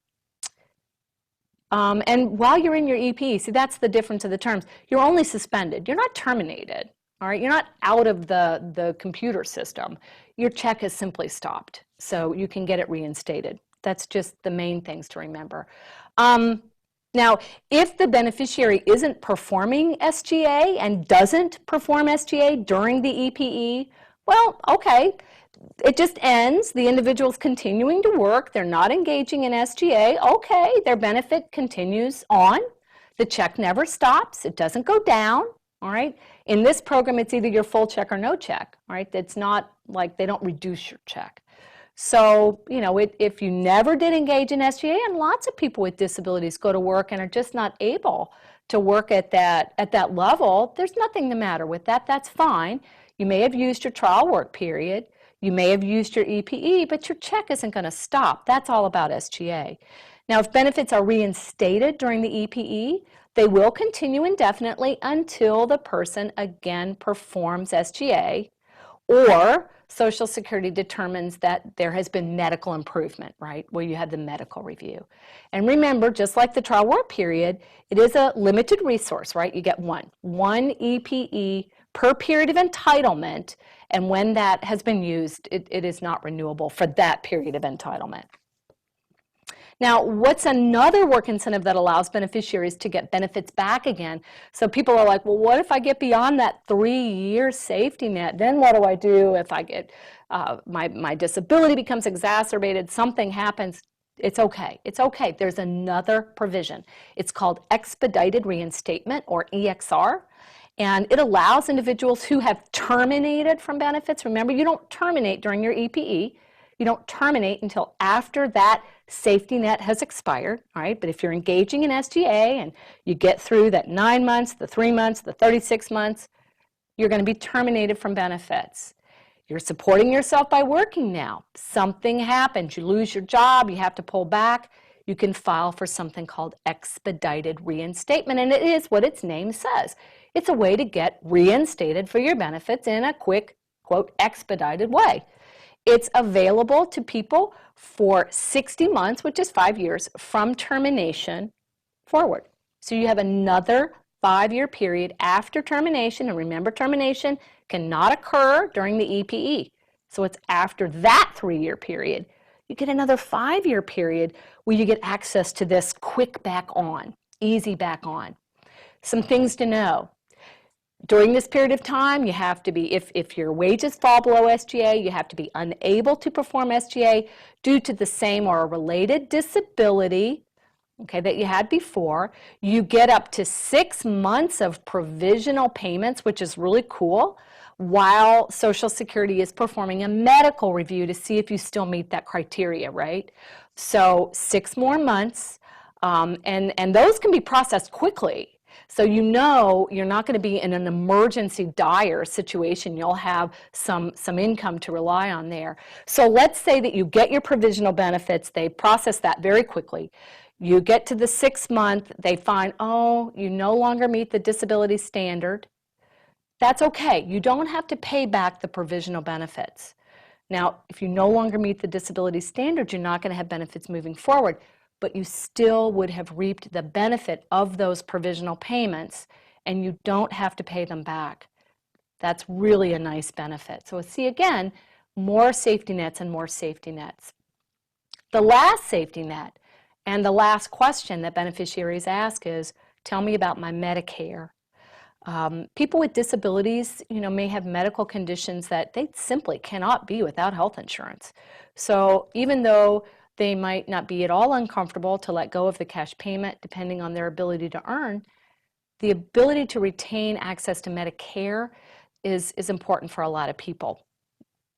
S2: And while you're in your EP, see, that's the difference of the terms. You're only suspended. You're not terminated. All right, you're not out of the computer system. Your check has simply stopped, so you can get it reinstated. That's just the main things to remember. Now, if the beneficiary isn't performing SGA and doesn't perform SGA during the EPE, well, okay, it just ends. The individual's continuing to work. They're not engaging in SGA. Okay, their benefit continues on. The check never stops. It doesn't go down. All right. In this program, it's either your full check or no check. All right. It's not like they don't reduce your check. So, you know, if you never did engage in SGA, and lots of people with disabilities go to work and are just not able to work at that level, there's nothing the matter with that. That's fine. You may have used your trial work period. You may have used your EPE, but your check isn't going to stop. That's all about SGA. Now, if benefits are reinstated during the EPE, they will continue indefinitely until the person again performs SGA or Social Security determines that there has been medical improvement, right, where you had the medical review. And remember, just like the trial work period, it is a limited resource, right? You get one EPE per period of entitlement, and when that has been used, it is not renewable for that period of entitlement. Now, what's another work incentive that allows beneficiaries to get benefits back again? So people are like, well, what if I get beyond that 3-year safety net? Then what do I do if I get, my disability becomes exacerbated, something happens? It's okay. It's okay. There's another provision. It's called expedited reinstatement, or EXR. And it allows individuals who have terminated from benefits. Remember, you don't terminate during your EPE. You don't terminate until after that safety net has expired, all right? But if you're engaging in SGA and you get through that 9 months, the 3 months, the 36 months, you're going to be terminated from benefits. You're supporting yourself by working now. Something happens, you lose your job, you have to pull back. You can file for something called expedited reinstatement, and it is what its name says. It's a way to get reinstated for your benefits in a quick, quote, expedited way. It's available to people for 60 months, which is 5 years, from termination forward. So you have another 5-year period after termination, and remember, termination cannot occur during the EPE. So it's after that 3-year period. You get another 5-year period where you get access to this quick back on, easy back on. Some things to know. During this period of time, you have to be, if your wages fall below SGA, you have to be unable to perform SGA due to the same or a related disability, okay, that you had before. You get up to 6 months of provisional payments, which is really cool, while Social Security is performing a medical review to see if you still meet that criteria, right? So 6 more months, and those can be processed quickly. So you know you're not going to be in an emergency dire situation. You'll have some income to rely on there. So let's say that you get your provisional benefits. They process that very quickly. You get to the 6th month. They find, oh, you no longer meet the disability standard. That's okay. You don't have to pay back the provisional benefits. Now, if you no longer meet the disability standards, you're not going to have benefits moving forward, but you still would have reaped the benefit of those provisional payments, and you don't have to pay them back. That's really a nice benefit. So see, again, more safety nets and more safety nets. The last safety net and the last question that beneficiaries ask is, tell me about my Medicare. People with disabilities, may have medical conditions that they simply cannot be without health insurance. So even though they might not be at all uncomfortable to let go of the cash payment, depending on their ability to earn, the ability to retain access to Medicare is important for a lot of people.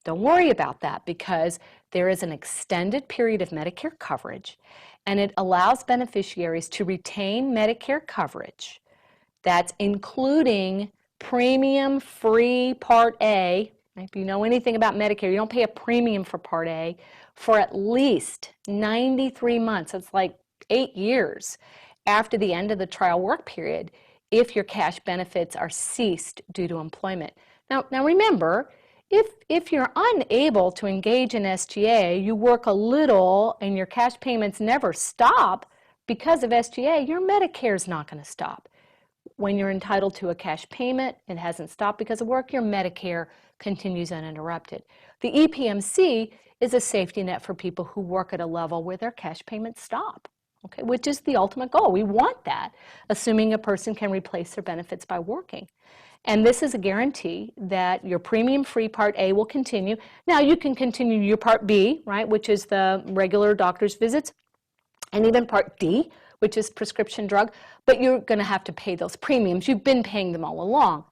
S2: Don't worry about that, because there is an extended period of Medicare coverage, and it allows beneficiaries to retain Medicare coverage. That's including premium-free Part A. If you know anything about Medicare, you don't pay a premium for Part A for at least 93 months. It's like 8 years after the end of the trial work period if your cash benefits are ceased due to employment. Now remember, if you're unable to engage in SGA, you work a little and your cash payments never stop because of SGA, your Medicare is not going to stop. When you're entitled to a cash payment, it hasn't stopped because of work, your Medicare continues uninterrupted. The EPMC is a safety net for people who work at a level where their cash payments stop, okay, which is the ultimate goal. We want that, assuming a person can replace their benefits by working. And this is a guarantee that your premium-free Part A will continue. Now, you can continue your Part B, right, which is the regular doctor's visits, and even Part D, which is prescription drug, but you're going to have to pay those premiums. You've been paying them all along,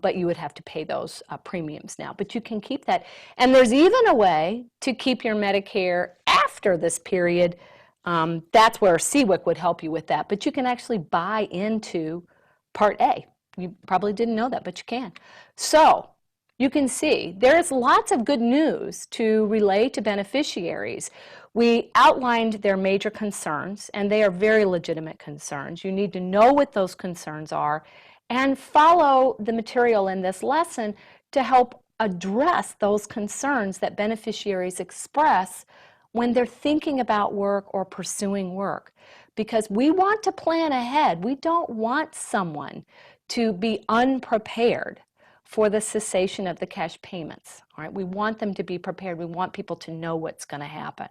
S2: but you would have to pay those premiums now. But you can keep that. And there's even a way to keep your Medicare after this period. That's where CWIC would help you with that. But you can actually buy into Part A. You probably didn't know that, but you can. So you can see there's lots of good news to relay to beneficiaries. We outlined their major concerns, and they are very legitimate concerns. You need to know what those concerns are and follow the material in this lesson to help address those concerns that beneficiaries express when they're thinking about work or pursuing work. Because we want to plan ahead. We don't want someone to be unprepared for the cessation of the cash payments. All right? We want them to be prepared. We want people to know what's going to happen.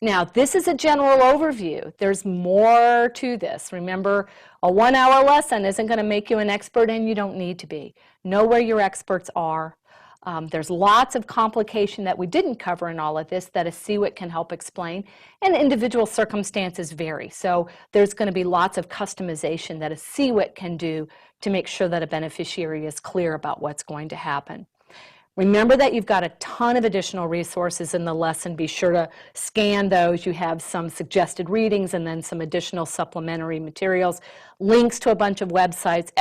S2: Now, this is a general overview. There's more to this. Remember, a 1-hour lesson isn't going to make you an expert, and you don't need to be. Know where your experts are. There's lots of complication that we didn't cover in all of this that a CWIC can help explain, and individual circumstances vary. So there's going to be lots of customization that a CWIC can do to make sure that a beneficiary is clear about what's going to happen. Remember that you've got a ton of additional resources in the lesson. Be sure to scan those. You have some suggested readings and then some additional supplementary materials, links to a bunch of websites,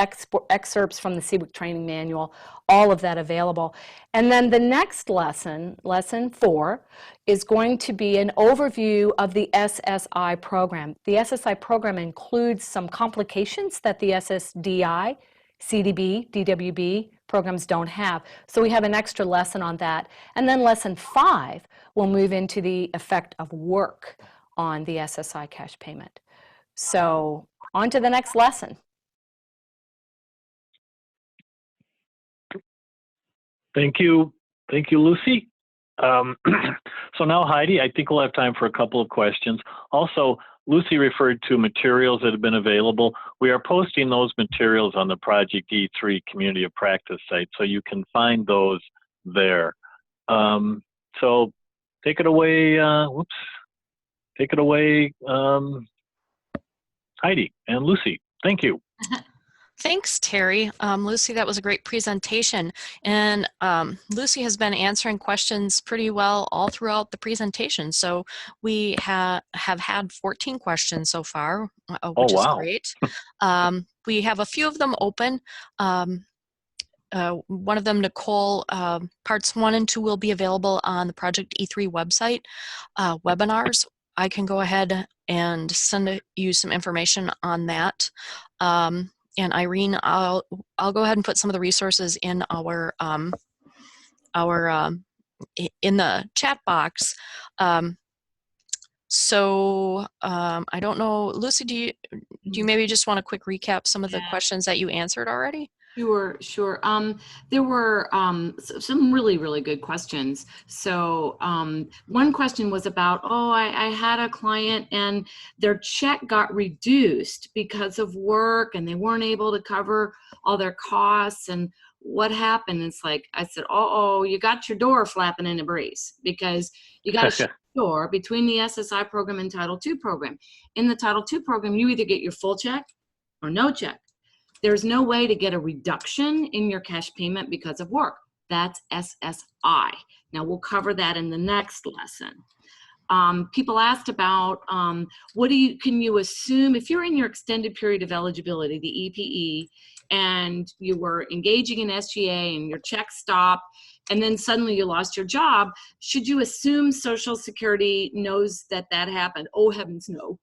S2: excerpts from the CWIC training manual, all of that available. And then the next lesson, lesson 4, is going to be an overview of the SSI program. The SSI program includes some complications that the SSDI, CDB, DWB programs don't have. So we have an extra lesson on that. And then lesson 5 will move into the effect of work on the SSI cash payment. So on to the next lesson.
S1: Thank you. Thank you, Lucy. So now, Heidi, I think we'll have time for a couple of questions. Also, Lucy referred to materials that have been available. We are posting those materials on the Project E3 Community of Practice site, so you can find those there. So take it away, take it away, Heidi and Lucy. Thank you.
S3: Thanks, Terry. Lucy, that was a great presentation. And Lucy has been answering questions pretty well all throughout the presentation. So we have had 14 questions so far, which is great. We have a few of them open. One of them, Nicole, parts 1 and 2 will be available on the Project E3 website. Webinars, I can go ahead and send you some information on that. And Irene, I'll go ahead and put some of the resources in our in the chat box. I don't know, Lucy, do you maybe just want to quick recap some of the questions that you answered already?
S2: Sure, sure. There were some really, really good questions. So one question was about, I had a client and their check got reduced because of work and they weren't able to cover all their costs. And what happened? It's like, I said, you got your door flapping in a breeze, because you got to door between the SSI program and Title II program. In the Title II program, you either get your full check or no check. There's no way to get a reduction in your cash payment because of work. That's SSI. Now we'll cover that in the next lesson. People asked about can you assume if you're in your extended period of eligibility, the EPE, and you were engaging in SGA and your check stopped, and then suddenly you lost your job, should you assume Social Security knows that happened? Oh, heavens, no.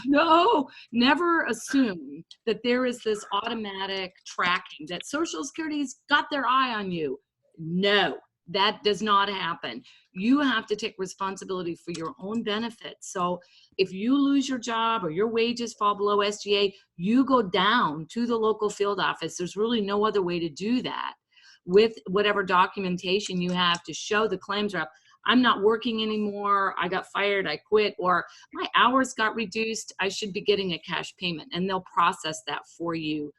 S2: No, never assume that there is this automatic tracking, that Social Security's got their eye on you. No, that does not happen. You have to take responsibility for your own benefits. So if you lose your job or your wages fall below SGA, you go down to the local field office. There's really no other way to do that with whatever documentation you have to show the claims rep. I'm not working anymore, I got fired, I quit, or my hours got reduced, I should be getting a cash payment, and they'll process that for you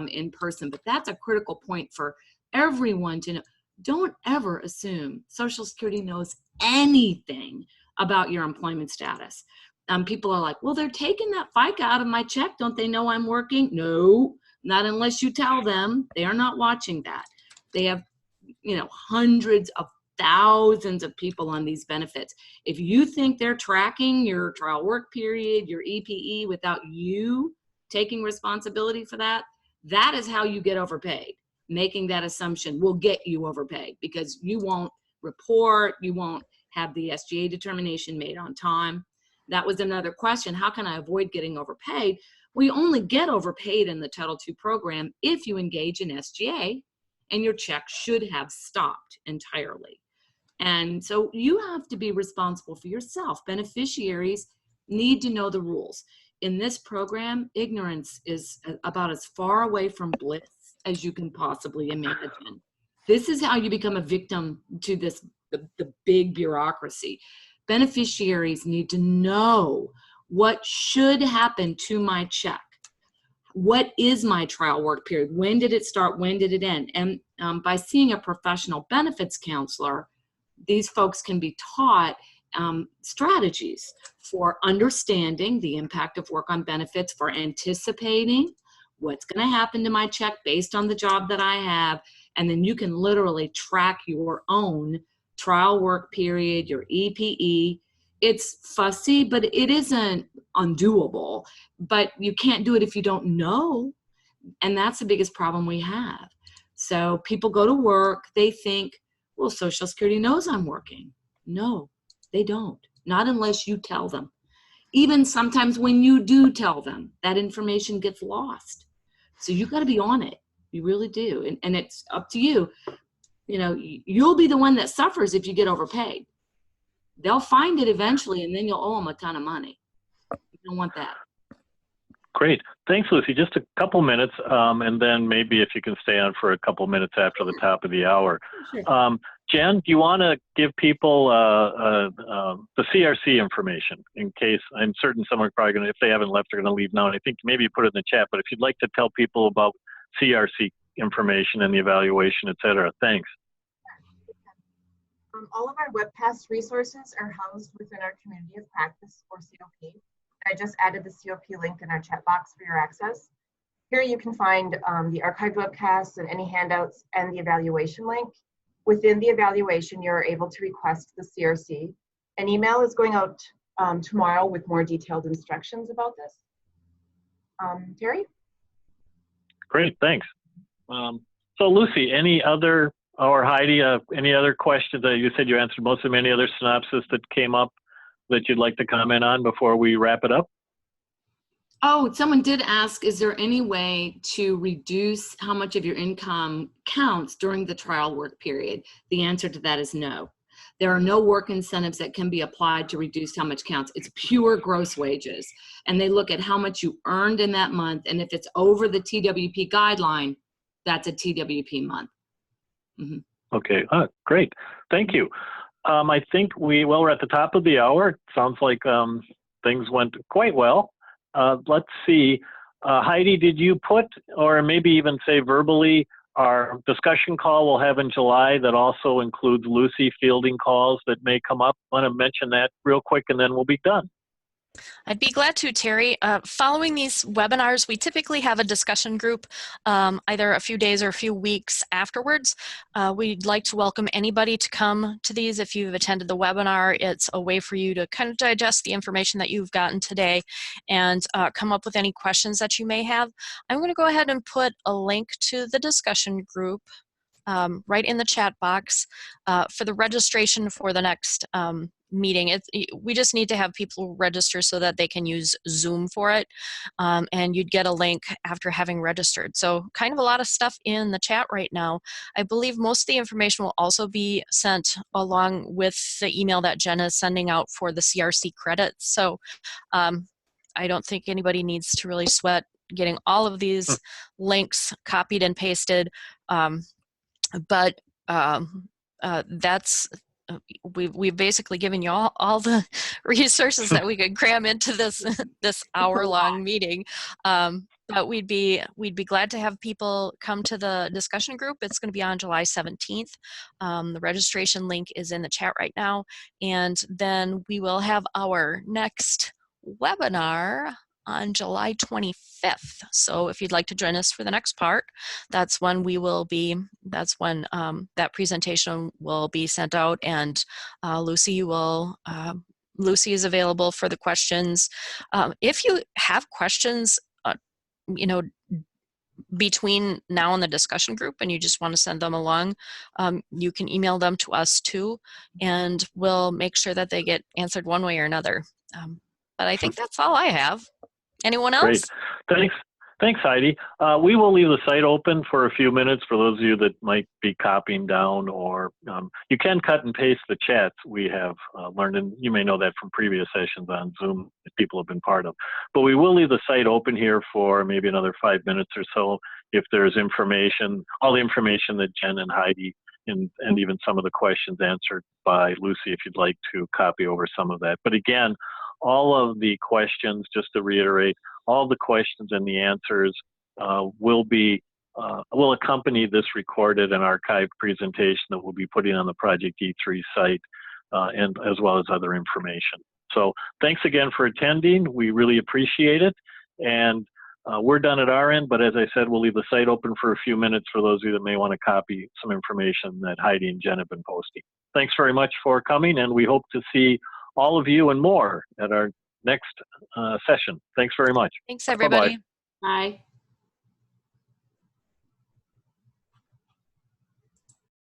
S2: in person. But that's a critical point for everyone to know. Don't ever assume Social Security knows anything about your employment status. People are like, well, they're taking that FICA out of my check. Don't they know I'm working? No, not unless you tell them. They are not watching that. They have, hundreds of thousands of people on these benefits. If you think they're tracking your trial work period, your EPE, without you taking responsibility for that, that is how you get overpaid. Making that assumption will get you overpaid, because you won't report, you won't have the SGA determination made on time. That was another question. How can I avoid getting overpaid? We only get overpaid in the Title II program if you engage in SGA and your check should have stopped entirely. And so you have to be responsible for yourself. Beneficiaries need to know the rules. In this program, ignorance is about as far away from bliss as you can possibly imagine. This is how you become a victim to the big bureaucracy. Beneficiaries need to know what should happen to my check. What is my trial work period? When did it start? When did it end? And by seeing a professional benefits counselor, these folks can be taught strategies for understanding the impact of work on benefits, for anticipating what's going to happen to my check based on the job that I have. And then you can literally track your own trial work period, your EPE. It's fussy, but it isn't undoable. But you can't do it if you don't know. And that's the biggest problem we have. So people go to work, they think, well, Social Security knows I'm working. No, they don't. Not unless you tell them. Even sometimes when you do tell them, that information gets lost. So you got to be on it. You really do. And it's up to you. You'll be the one that suffers if you get overpaid. They'll find it eventually, and then you'll owe them a ton of money. You don't want that.
S1: Great. Thanks, Lucy. Just a couple minutes, and then maybe if you can stay on for a couple minutes after the top of the hour.
S2: Sure.
S1: Jen, do you want to give people the CRC information, in case I'm certain some are probably going to, if they haven't left, they're going to leave now. And I think maybe you put it in the chat, but if you'd like to tell people about CRC information and the evaluation, et cetera. Thanks.
S4: All of our WebPass resources are housed within our Community of Practice, or COP. I just added the COP link in our chat box for your access. Here you can find the archived webcasts and any handouts and the evaluation link. Within the evaluation, you're able to request the CRC. An email is going out tomorrow with more detailed instructions about this. Terry?
S1: Great, thanks. So Lucy, any other, or Heidi, any other questions? You said you answered most of them. Any other synopsis that came up that you'd like to comment on before we wrap it up?
S5: Oh, someone did ask, is there any way to reduce how much of your income counts during the trial work period? The answer to that is no. There are no work incentives that can be applied to reduce how much counts. It's pure gross wages. And they look at how much you earned in that month. And if it's over the TWP guideline, that's a TWP month.
S1: Okay, great. Thank you. I think we're at the top of the hour. Sounds like things went quite well. Let's see. Heidi, did you put, or maybe even say verbally, our discussion call we'll have in July that also includes Lucy fielding calls that may come up? I want to mention that real quick and then we'll be done.
S3: I'd be glad to, Terry. Following these webinars, we typically have a discussion group either a few days or a few weeks afterwards. We'd like to welcome anybody to come to these. If you've attended the webinar, it's a way for you to kind of digest the information that you've gotten today and come up with any questions that you may have. I'm going to go ahead and put a link to the discussion group right in the chat box for the registration for the next meeting. We just need to have people register so that they can use Zoom for it, and you'd get a link after having registered. So kind of a lot of stuff in the chat right now. I believe most of the information will also be sent along with the email that Jenna is sending out for the CRC credits. So I don't think anybody needs to really sweat getting all of these links copied and pasted, but that's we've basically given you all the resources that we could cram into this hour-long meeting. But we'd be glad to have people come to the discussion group. It's going to be on July 17th. The registration link is in the chat right now, and then we will have our next webinar on July 25th. So if you'd like to join us for the next part, that's when that presentation will be sent out, and Lucy is available for the questions. If you have questions, between now and the discussion group and you just want to send them along, you can email them to us too, and we'll make sure that they get answered one way or another. But I think that's all I have. Anyone else?
S1: Great. Thanks, Heidi. We will leave the site open for a few minutes for those of you that might be copying down, or you can cut and paste the chats we have learned, and you may know that from previous sessions on Zoom that people have been part of. But we will leave the site open here for maybe another 5 minutes or so if there's information, all the information that Jen and Heidi and even some of the questions answered by Lucy, if you'd like to copy over some of that. But again, all of the questions, just to reiterate, all the questions and the answers will accompany this recorded and archived presentation that we'll be putting on the Project E3 site, and as well as other information. So thanks again for attending. We really appreciate it. And we're done at our end, but as I said, we'll leave the site open for a few minutes for those of you that may want to copy some information that Heidi and Jen have been posting. Thanks very much for coming, and we hope to see all of you and more at our next session. Thanks very much.
S3: Thanks, everybody.
S1: Bye-bye.
S5: Bye.